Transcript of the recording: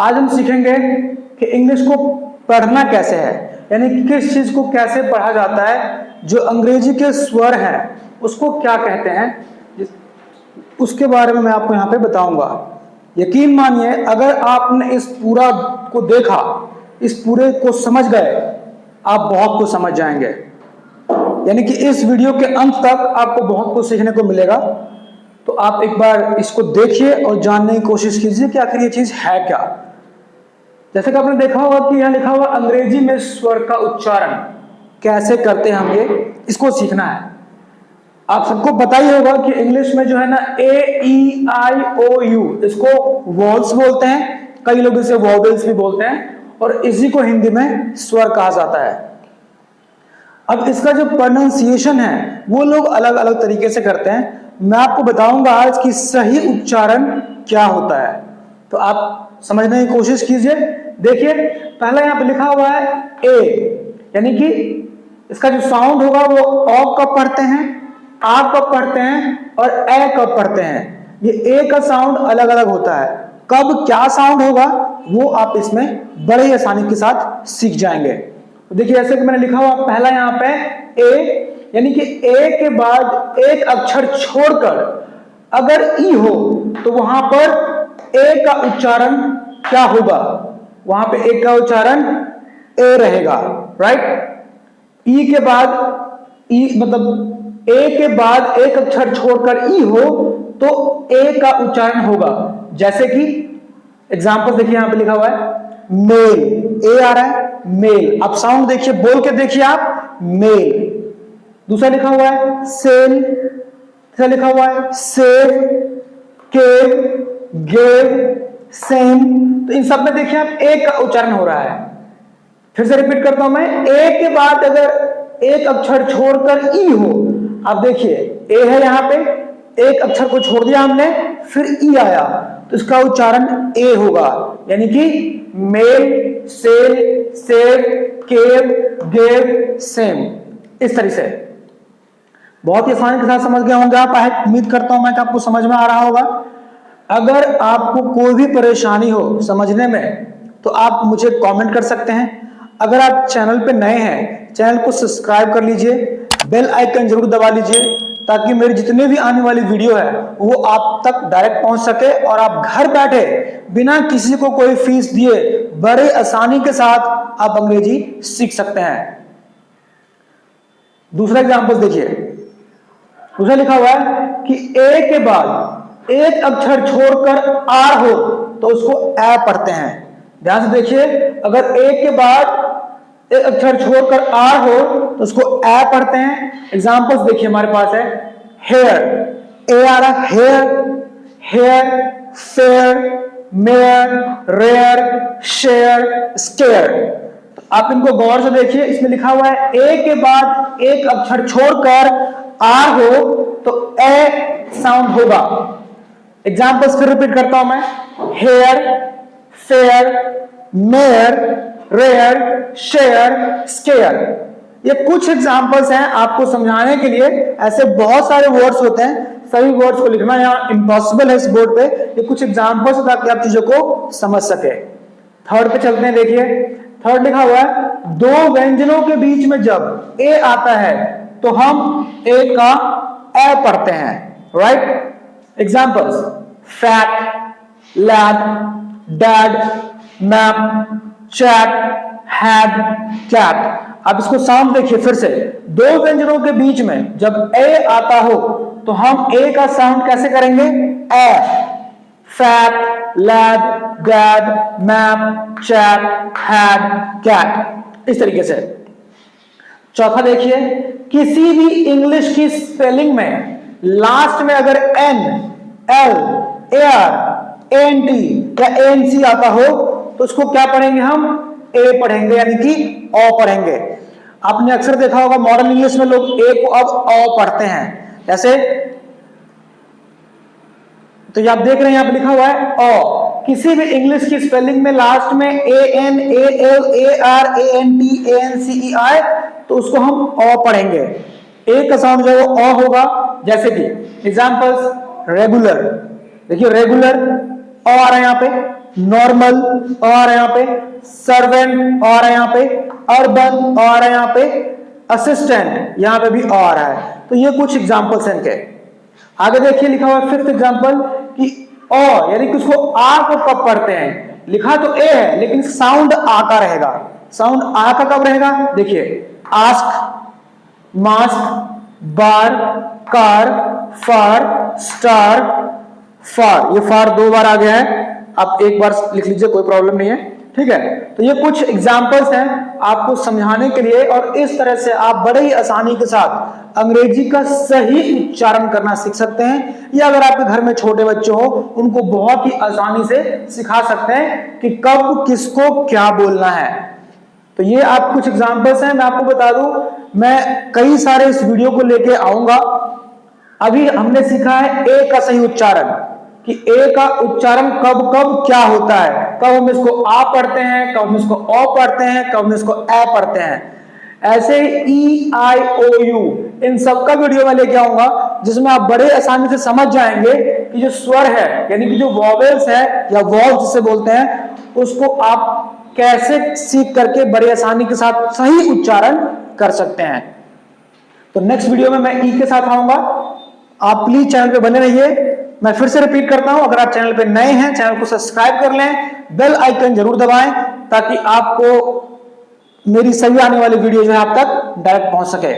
आज हम सीखेंगे कि इंग्लिश को पढ़ना कैसे है, यानी कि किस चीज को कैसे पढ़ा जाता है, जो अंग्रेजी के स्वर हैं उसको क्या कहते हैं, उसके बारे में मैं आपको यहाँ पे बताऊंगा। यकीन मानिए अगर आपने इस पूरा को देखा, इस पूरे को समझ गए, आप बहुत कुछ समझ जाएंगे। यानी कि इस वीडियो के अंत तक आपको बहुत कुछ सीखने को मिलेगा। तो आप एक बार इसको देखिए और जानने की कोशिश कीजिए कि आखिर ये चीज है क्या। जैसे कि आपने देखा होगा कि यहाँ लिखा हुआ अंग्रेजी में स्वर का उच्चारण कैसे करते हैं हम, ये इसको सीखना है। आप सबको पता ही होगा कि इंग्लिश में जो है ना AEIOU इसको वॉल्स बोलते हैं, कई लोग इसे वॉवेल्स भी बोलते हैं, और इसी को हिंदी में स्वर कहा जाता है। अब इसका जो प्रोनाउंसिएशन है वो लोग अलग अलग तरीके से करते हैं। मैं आपको बताऊंगा आज कि सही उच्चारण क्या होता है, तो आप समझने की कोशिश कीजिए। देखिए पहला यहाँ पे लिखा हुआ है ए, यानी कि इसका जो साउंड होगा वो ओ कब पढ़ते हैं, आ कब पढ़ते हैं और ए कब पढ़ते हैं। ये ए का साउंड अलग अलग होता है, कब क्या साउंड होगा वो आप इसमें बड़े ही आसानी के साथ सीख जाएंगे। तो देखिए ऐसे कि मैंने लिखा हुआ पहला यहाँ पे ए, यानी कि ए के बाद एक अक्षर छोड़कर अगर ई हो तो वहां पर ए का उच्चारण क्या होगा, वहां पे ए का उच्चारण ए रहेगा, राइट। ई के बाद ई मतलब ए के बाद एक अक्षर छोड़कर ई हो तो ए का उच्चारण होगा। जैसे कि एग्जांपल देखिए यहां पे लिखा हुआ है मेल, ए आ रहा है मेल। आप साउंड देखिए, बोल के देखिए आप, मेल। दूसरा लिखा हुआ है सेल, तीसरा लिखा हुआ है सेव, केव, गेव, सेम। तो इन सब में देखिए आप ए का उच्चारण हो रहा है। फिर से रिपीट करता हूं मैं, ए के बाद अगर एक अक्षर छोड़कर ई हो, आप देखिए ए है यहां पे, एक अक्षर को छोड़ दिया हमने, फिर ई आया तो इसका उच्चारण ए होगा, यानी कि मेल, सेल, सेव, केव, गेव, सेम। इस तरह से बहुत ही आसानी के साथ समझ गए होंगे आप। उम्मीद करता हूं मैं कि आपको समझ में आ रहा होगा। अगर आपको कोई भी परेशानी हो समझने में तो आप मुझे कमेंट कर सकते हैं। अगर आप चैनल पे नए हैं, चैनल को सब्सक्राइब कर लीजिए, बेल आइकन जरूर दबा लीजिए, ताकि मेरी जितने भी आने वाली वीडियो है वो आप तक डायरेक्ट पहुंच सके और आप घर बैठे बिना किसी को कोई फीस दिए बड़े आसानी के साथ आप अंग्रेजी सीख सकते हैं। दूसरा एग्जांपल देखिए, दूसरा लिखा हुआ है कि ए के बाद एक अक्षर छोड़कर आर हो तो उसको ए पढ़ते हैं। ध्यान से देखिए, अगर ए के बाद एक अक्षर छोड़कर आर हो तो उसको ए पढ़ते हैं। एग्जांपल्स देखिए हमारे पास है हेयर, ए आ रहा hair, hair, fair, mayor, rare, share, scare. आप इनको गौर से देखिए, इसमें लिखा हुआ है ए के बाद एक अक्षर छोड़कर आर हो तो ए साउंड होगा। एग्जांपल्स फिर रिपीट करता हूं मैं, hair, fair, mayor, rare, share, scare. ये कुछ एग्जांपल्स हैं आपको समझाने के लिए। ऐसे बहुत सारे वर्ड्स होते हैं, सभी वर्ड्स को लिखना यहाँ इम्पॉसिबल है इस बोर्ड पे। ये कुछ एग्जांपल्स ताकि आप चीजों को समझ सके। थर्ड पे चलते हैं। देखिए थर्ड लिखा हुआ है दो व्यंजनों के बीच में जब ए आता है तो हम ए का ए पढ़ते हैं, right. Examples fat, lad, dad, map, chat, had, cat. अब इसको साउंड देखिए फिर से, दो व्यंजनों के बीच में जब ए आता हो तो हम ए का साउंड कैसे करेंगे, A. Fat, lad, dad, map, chat, had, cat, इस तरीके से। चौथा देखिए, किसी भी इंग्लिश की स्पेलिंग में लास्ट में अगर एन, एल, AR, ANT या ANC आता हो तो उसको क्या पढ़ेंगे हम, ए पढ़ेंगे, यानी कि ओ पढ़ेंगे। आपने अक्सर देखा होगा मॉडर्न इंग्लिश में लोग ए को अब ओ पढ़ते हैं। जैसे तो ये आप देख रहे हैं यहां पे लिखा हुआ है ओ। किसी भी इंग्लिश की स्पेलिंग में लास्ट में AN, AL, AR, ANT, ANCEI तो उसको हम ओ पढ़ेंगे। ए का साउंड जो है वो ओ होगा। जैसे कि एग्जांपल्स रेगुलर, देखिए रेगुलर ओ आ रहा है यहाँ पे, नॉर्मल अ आ रहा है यहाँ पे, सर्वेंट अ आ रहा है यहाँ पे, अर्बन अ आ रहा है यहाँ पे, असिस्टेंट यहाँ पे भी अ आ रहा है। तो ये कुछ एग्जांपल्स हैं इनके। आगे देखिए लिखा हुआ है फिफ्थ एग्जांपल कि अ यानी कि उसको आ को कब पढ़ते हैं, लिखा तो ए है लेकिन साउंड आ का रहेगा। साउंड आ का कब रहेगा, देखिए आस्क, मास्क, बार, कार, फार, स्टार, फार, ये फार 2 बार आ गया है, आप एक बार लिख लीजिए कोई प्रॉब्लम नहीं है, ठीक है। तो ये कुछ एग्जांपल्स हैं आपको समझाने के लिए, और इस तरह से आप बड़े ही आसानी के साथ अंग्रेजी का सही उच्चारण करना सीख सकते हैं, या अगर आपके घर में छोटे बच्चे हो उनको बहुत ही आसानी से सिखा सकते हैं कि कब किसको क्या बोलना है। तो ये आप कुछ एग्जांपल्स हैं। मैं आपको बता दूं, मैं कई सारे इस वीडियो को लेके आऊंगा। अभी हमने सीखा है ए का सही उच्चारण, कि ए का उच्चारण कब कब क्या होता है, कब हम इसको आ पढ़ते हैं, कब हम इसको ओ पढ़ते हैं, कब हम इसको ए पढ़ते हैं। ऐसे ई आई ओ यू इन सब का वीडियो मैं लेके आऊंगा, जिसमें आप बड़े आसानी से समझ जाएंगे कि जो स्वर है यानी कि जो वॉवेल्स है या वॉल्स जिसे बोलते हैं, उसको आप कैसे सीख करके बड़े आसानी के साथ सही उच्चारण कर सकते हैं। तो नेक्स्ट वीडियो में मैं ई के साथ आऊंगा। आप प्लीज चैनल पे बने रहिए। मैं फिर से रिपीट करता हूं, अगर आप चैनल पे नए हैं चैनल को सब्सक्राइब कर लें, बेल आइकन जरूर दबाएं ताकि आपको मेरी सभी आने वाली वीडियो जो है आप तक डायरेक्ट पहुंच सके।